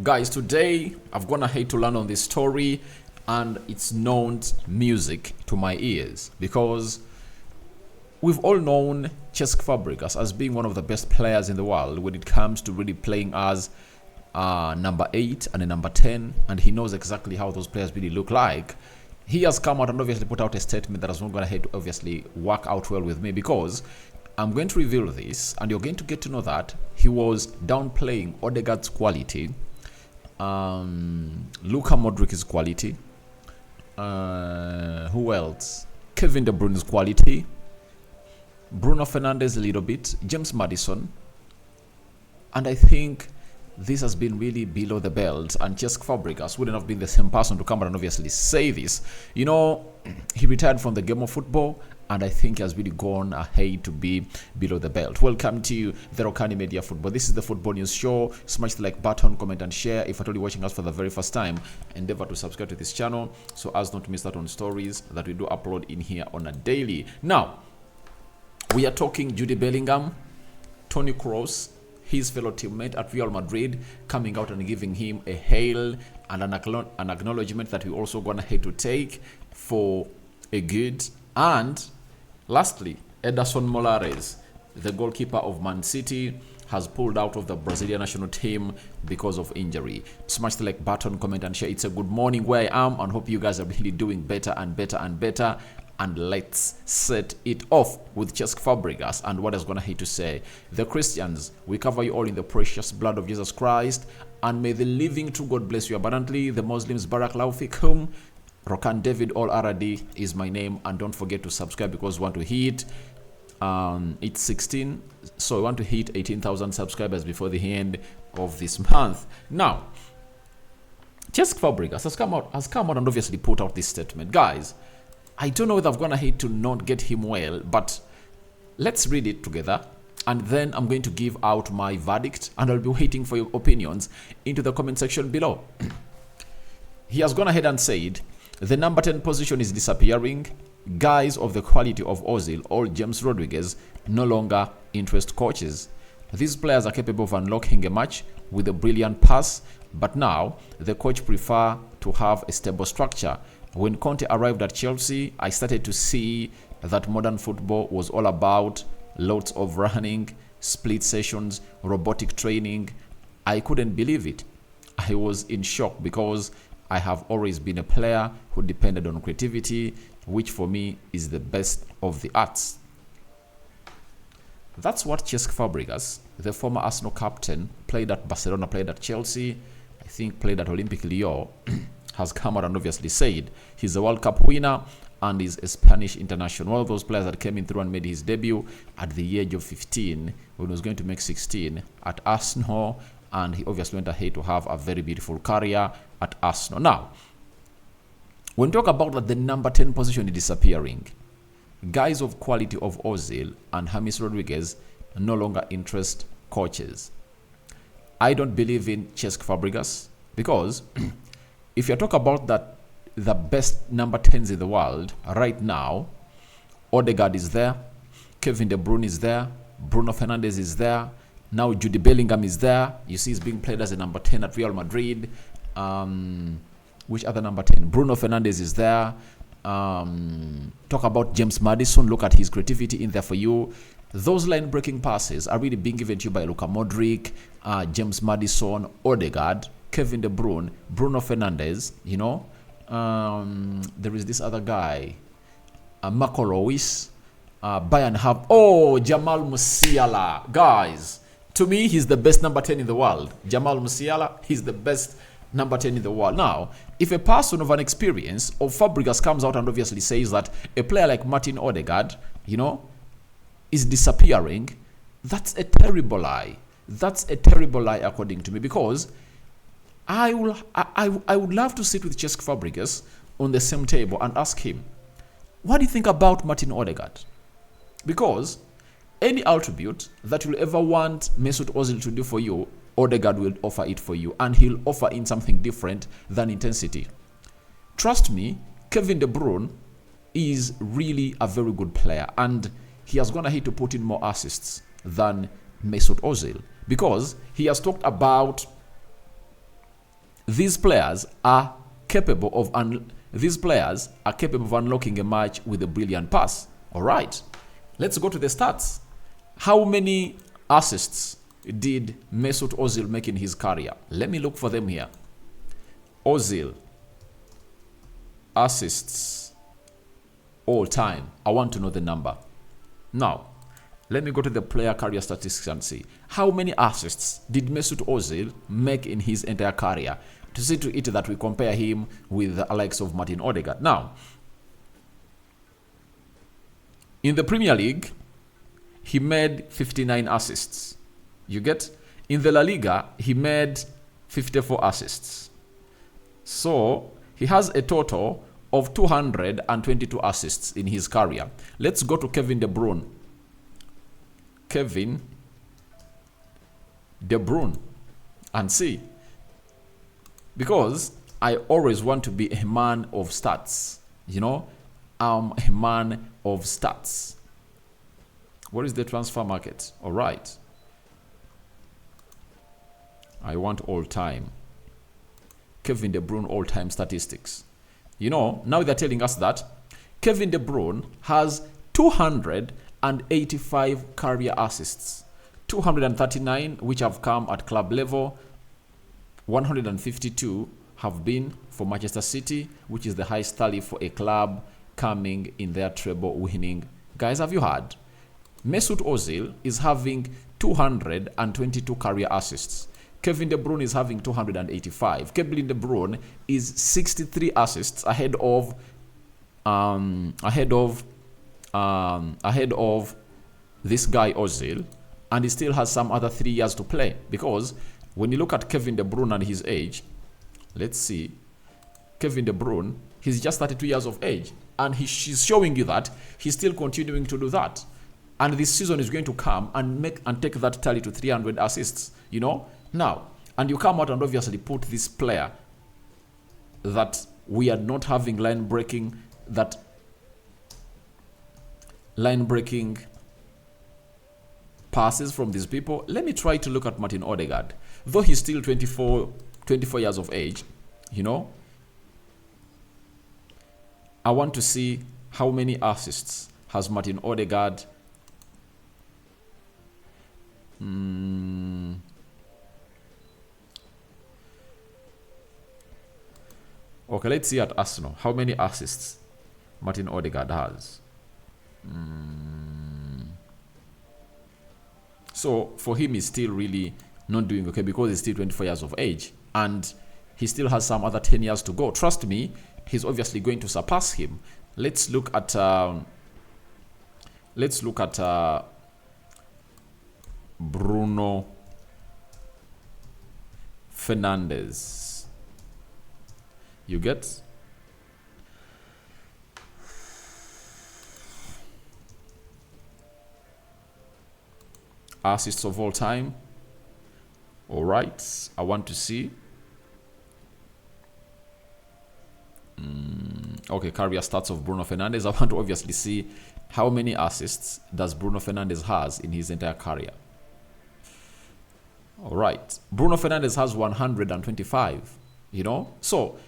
Guys, today I've gone ahead to learn on this story, and it's known music to my ears because we've all known Cesc Fabregas as being one of the best players in the world when it comes to really playing as number 8 and a number 10, and he knows exactly how those players really look like. He has come out and obviously put out a statement that has not going ahead to obviously work out well with me, because I'm going to reveal this and you're going to get to know that he was downplaying Odegaard's quality, Luka Modric's quality, who else? Kevin De Bruyne's quality, Bruno Fernandes a little bit, James Maddison, and I think this has been really below the belt, and Cesc Fabregas wouldn't have been the same person to come out and obviously say this. You know, he retired from the game of football, and I think he has really gone ahead to be below the belt. Welcome to the Rokani Media Football. This is the Football News Show. Smash the like button, comment and share. If you're totally watching us for the very first time, endeavor to subscribe to this channel so as not to miss out on stories that we do upload in here on a daily. Now, we are talking Jude Bellingham, Toni Kroos, his fellow teammate at Real Madrid, coming out and giving him a hail and an acknowledgement that we also gone ahead to take for a good. And lastly, Ederson Morales, the goalkeeper of Man City, has pulled out of the Brazilian national team because of injury. Smash the like button, comment and share. It's a good morning where I am, and hope you guys are really doing better and better and better. And let's set it off with Cesc Fabregas and what is going to hate to say. The Christians, we cover you all in the precious blood of Jesus Christ, and may the living true God bless you abundantly. The Muslims, Barakallahu fikum. Rokani David All RD is my name, and don't forget to subscribe because we want to hit it's 16, so we want to hit 18,000 subscribers before the end of this month. Now, Cesc Fabregas has come out and obviously put out this statement. Guys, I don't know if I've gone ahead to not get him well, but let's read it together, and then I'm going to give out my verdict, and I'll be waiting for your opinions into the comment section below. He has gone ahead and said, the number 10 position is disappearing. Guys of the quality of Ozil or James Rodriguez no longer interest coaches. These players are capable of unlocking a match with a brilliant pass, but now the coach prefer to have a stable structure. When Conte arrived at Chelsea, I started to see that modern football was all about lots of running, split sessions, robotic training. I couldn't believe it. I was in shock because I have always been a player who depended on creativity, which for me is the best of the arts. That's what Cesc Fabregas, the former Arsenal captain, played at Barcelona, played at Chelsea, I think played at Olympique Lyon, has come out and obviously said he's a World Cup winner and is a Spanish international. One of those players that came in through and made his debut at the age of 15 when he was going to make 16 at Arsenal, and he obviously went ahead to have a very beautiful career at Arsenal. Now, when we talk about that the number 10 position is disappearing, guys of quality of Ozil and James Rodriguez no longer interest coaches. I don't believe in Cesc Fabregas because if you talk about that, the best number 10s in the world right now, Odegaard is there, Kevin De Bruyne is there, Bruno Fernandes is there, now Jude Bellingham is there. You see he's being played as a number 10 at Real Madrid. Which other number 10? Bruno Fernandes is there. Talk about James Maddison. Look at his creativity in there for you. Those line-breaking passes are really being given to you by Luka Modric, James Maddison, Odegaard, Kevin De Bruyne, Bruno Fernandes, you know. There is this other guy, Marco Reus, Bayern have, Jamal Musiala. Guys, to me, he's the best number 10 in the world. Jamal Musiala, he's the best number 10 in the world. Now, if a person of an experience of Fabregas comes out and obviously says that a player like Martin Odegaard, you know, is disappearing, that's a terrible lie. That's a terrible lie according to me, because I would love to sit with Cesc Fabregas on the same table and ask him, what do you think about Martin Odegaard? Because any attribute that you'll ever want Mesut Ozil to do for you, Odegaard will offer it for you, and he'll offer in something different than intensity. Trust me, Kevin De Bruyne is really a very good player, and he has gone ahead to put in more assists than Mesut Ozil, because he has talked about these players are capable of unlocking a match with a brilliant pass. All right, let's go to the stats. How many assists did Mesut Ozil make in his career? Let me look for them here. Ozil assists all time. I want to know the number. Now, let me go to the player career statistics and see how many assists did Mesut Ozil make in his entire career, to see to it that we compare him with the likes of Martin Odegaard. Now, in the Premier League, he made 59 assists. You get? In the La Liga, he made 54 assists. So, he has a total of 222 assists in his career. Let's go to Kevin De Bruyne. Kevin De Bruyne and see. Because I always want to be a man of stats. You know, I'm a man of stats. What is the transfer market? All right. I want all time. Kevin De Bruyne all-time statistics. You know, now they're telling us that Kevin De Bruyne has 285 career assists. 239 which have come at club level. 152 have been for Manchester City, which is the highest tally for a club coming in their treble winning. Guys, have you heard? Mesut Ozil is having 222 career assists. Kevin De Bruyne is having 285. Kevin De Bruyne is 63 assists ahead of this guy Ozil, and he still has some other 3 years to play. Because when you look at Kevin De Bruyne and his age, let's see, Kevin De Bruyne, he's just 32 years of age, and she's showing you that he's still continuing to do that. And this season is going to come and take that tally to 300 assists, you know. Now, and you come out and obviously put this player that we are not having line-breaking passes from these people. Let me try to look at Martin Odegaard. Though he's still 24 years of age, you know, I want to see how many assists has Martin Odegaard. Okay, let's see at Arsenal. How many assists Martin Odegaard has? So, for him, he's still really not doing okay because he's still 24 years of age. And he still has some other 10 years to go. Trust me, he's obviously going to surpass him. Let's look at Bruno Fernandes. You get? Assists of all time. All right. I want to see. Okay, career stats of Bruno Fernandes. I want to obviously see how many assists does Bruno Fernandes has in his entire career. All right. Bruno Fernandes has 125, you know. So,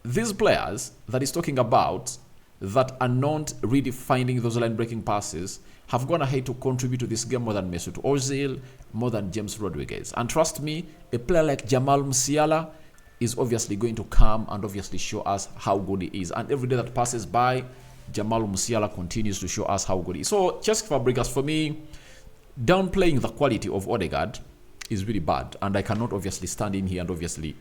these players that he's talking about that are not really finding those line-breaking passes have gone ahead to contribute to this game more than Mesut Ozil, more than James Rodriguez. And trust me, a player like Jamal Musiala is obviously going to come and obviously show us how good he is. And every day that passes by, Jamal Musiala continues to show us how good he is. So, Cesc Fabregas, for me, downplaying the quality of Odegaard is really bad. And I cannot obviously stand in here and obviously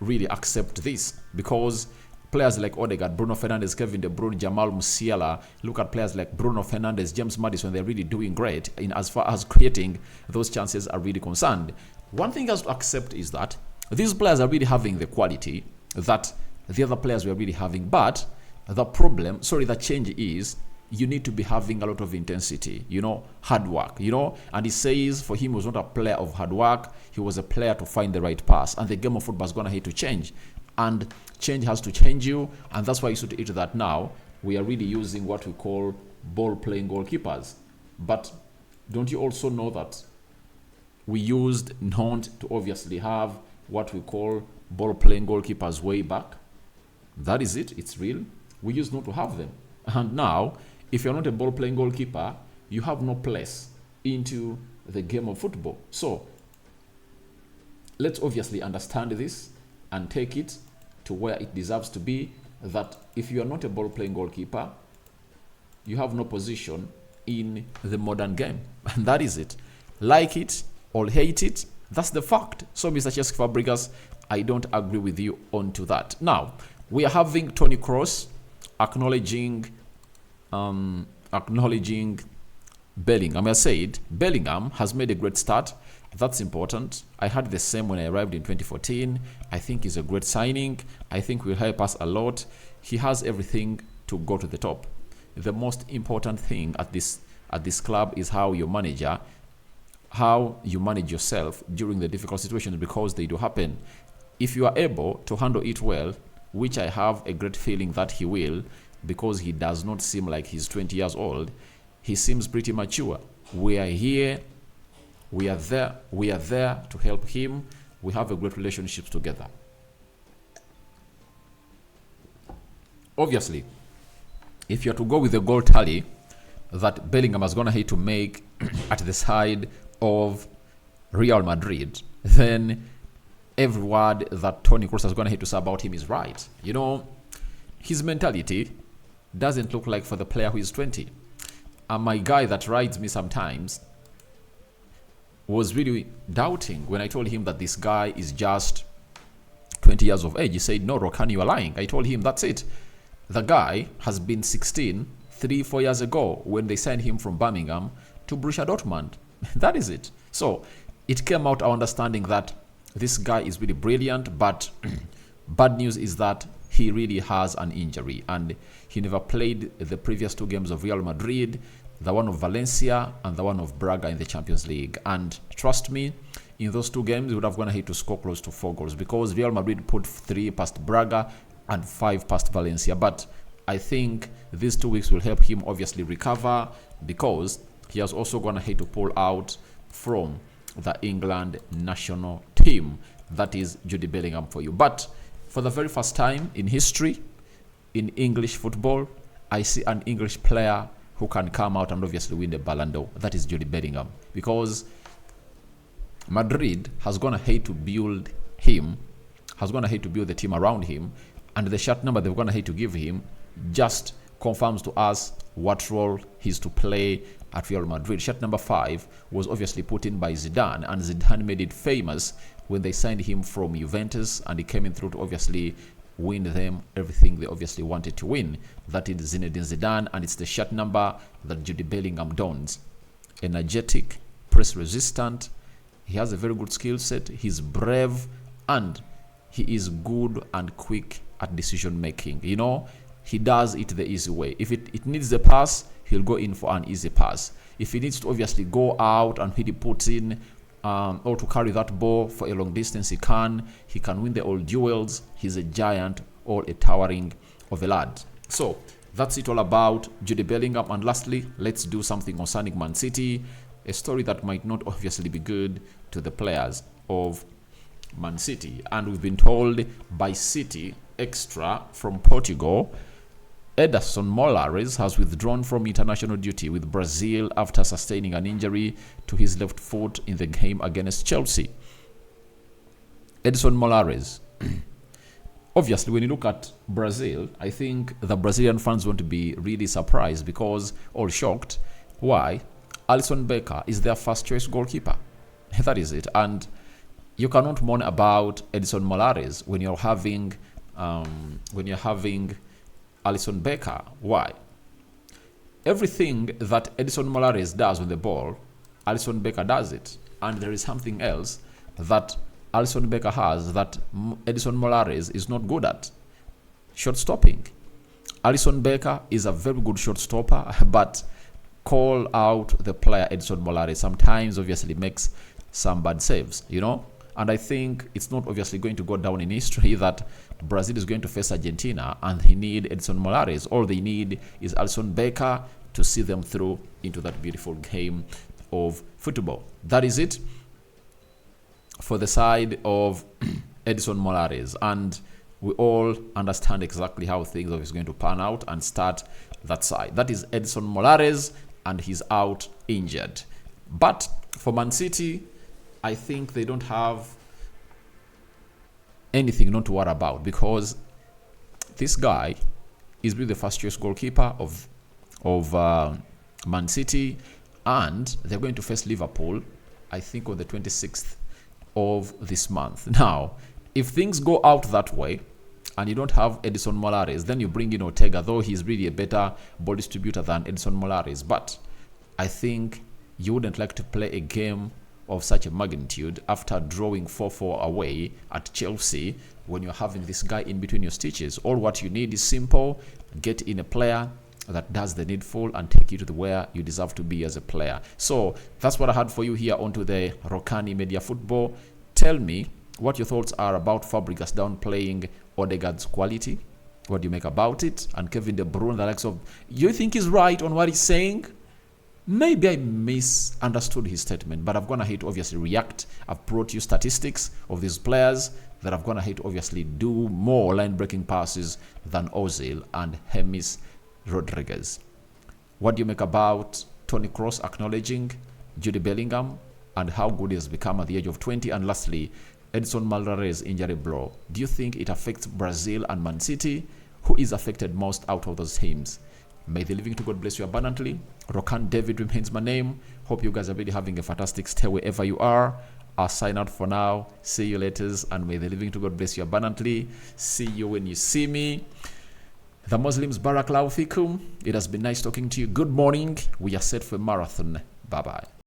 really accept this, because players like Odegaard, Bruno Fernandes, Kevin De Bruyne, Jamal Musiala, look at players like Bruno Fernandes, James Maddison, they're really doing great in as far as creating those chances are really concerned. One thing I have to accept is that these players are really having the quality that the other players were really having, but the change is you need to be having a lot of intensity, you know, hard work, you know. And he says for him, he was not a player of hard work, he was a player to find the right pass. And the game of football is going to have to change. And change has to change you. And that's why you should eat that now. We are really using what we call ball-playing goalkeepers. But don't you also know that we used not to obviously have what we call ball-playing goalkeepers way back. That is it. It's real. We used not to have them. And now, if you're not a ball-playing goalkeeper, you have no place into the game of football. So, let's obviously understand this and take it to where it deserves to be, that if you are not a ball-playing goalkeeper, you have no position in the modern game. And that is it. Like it or hate it, that's the fact. So, Mr. Cesc Fabregas, I don't agree with you onto that. Now, we are having Toni Kroos acknowledging Bellingham. I said Bellingham has made a great start. That's important. I had the same when I arrived in 2014. I think he's a great signing. I think will help us a lot. He has everything to go to the top. The most important thing at this club is how you manage yourself during the difficult situations, because they do happen. If you are able to handle it well, which I have a great feeling that he will, because he does not seem like he's 20 years old. He seems pretty mature. We are here. We are there to help him. We have a great relationship together. Obviously, if you're to go with the goal tally that Bellingham is going to have to make at the side of Real Madrid, then every word that Toni Kroos is going to have to say about him is right. You know, his mentality doesn't look like for the player who is 20. And my guy that rides me sometimes was really doubting when I told him that this guy is just 20 years of age. He said, no, Rokani, you are lying. I told him, that's it. The guy has been 16 3-4 years ago when they signed him from Birmingham to Borussia Dortmund. That is it. So it came out our understanding that this guy is really brilliant, but bad news is that he really has an injury and he never played the previous 2 games of Real Madrid, the one of Valencia and the one of Braga in the Champions League. And trust me, in those 2 games, we would have gone ahead to score close to 4 goals because Real Madrid put 3 past Braga and 5 past Valencia. But I think these 2 weeks will help him obviously recover, because he has also gone ahead to pull out from the England national team. That is Jude Bellingham for you. But for the very first time in history, in English football, I see an English player who can come out and obviously win the Ballon d'Or. That is Jude Bellingham. Because Madrid has gone ahead to build him, has gone ahead to build the team around him, and the shirt number they've gone ahead to give him just confirms to us what role he's to play at Real Madrid. Shirt number 5 was obviously put in by Zidane, and Zidane made it famous when they signed him from Juventus, and he came in through to obviously win them everything they obviously wanted to win. That is Zinedine Zidane, and it's the shirt number that Jude Bellingham dons. Energetic, press resistant, he has a very good skill set, he's brave, and he is good and quick at decision making. You know, he does it the easy way. If it needs the pass, he'll go in for an easy pass. If he needs to obviously go out and he puts in or to carry that ball for a long distance, he can win the old duels. He's a giant or a towering of a lad. So that's it all about Jude Bellingham. And lastly, let's do something concerning Man City, a story that might not obviously be good to the players of Man City. And we've been told by City Extra from Portugal, Ederson Molares has withdrawn from international duty with Brazil after sustaining an injury to his left foot in the game against Chelsea. Ederson Molares. Obviously, when you look at Brazil, I think the Brazilian fans want to be really surprised or shocked. Why? Alisson Becker is their first choice goalkeeper. That is it. And you cannot moan about Ederson Molares when you're having Alisson Becker. Why? Everything that Ederson Molares does with the ball, Alisson Becker does it. And there is something else that Alisson Becker has that Ederson Molares is not good at. Shot stopping. Alisson Becker is a very good shot stopper, but call out the player Ederson Molares sometimes obviously makes some bad saves, you know? And I think it's not obviously going to go down in history that Brazil is going to face Argentina and they need Ederson Molares. All they need is Alisson Becker to see them through into that beautiful game of football. That is it for the side of Edison Morales, and we all understand exactly how things are going to pan out and start that side. That is Edison Morales, and he's out injured. But for Man City, I think they don't have anything not to worry about, because this guy is really the first choice goalkeeper of Man City, and they're going to face Liverpool, I think, on the 26th of this month. Now, if things go out that way and you don't have Edison Morales, then you bring in Ortega, though he's really a better ball distributor than Edison Morales. But I think you wouldn't like to play a game of such a magnitude after drawing 4-4 away at Chelsea when you're having this guy in between your stitches. All what you need is simple: get in a player that does the needful and take you to where you deserve to be as a player. So that's what I had for you here onto the Rokani Media Football. Tell me what your thoughts are about Fabregas downplaying Odegaard's quality. What do you make about it? And Kevin De Bruyne, the likes of, you think he's right on what he's saying? Maybe I misunderstood his statement, but I've gone ahead to obviously react. I've brought you statistics of these players that I've gone ahead to obviously do more line-breaking passes than Ozil and James Rodriguez. What do you make about Toni Kroos acknowledging Jude Bellingham and how good he has become at the age of 20? And lastly, Edson Morales injury blow. Do you think it affects Brazil and Man City? Who is affected most out of those teams? May the living to God bless you abundantly. Rokan David remains my name. Hope you guys are really having a fantastic stay wherever you are. I'll sign out for now. See you later, and may the living to God bless you abundantly. See you when you see me. The Muslims, Barakallahu Fikum. It has been nice talking to you. Good morning. We are set for a marathon. Bye-bye.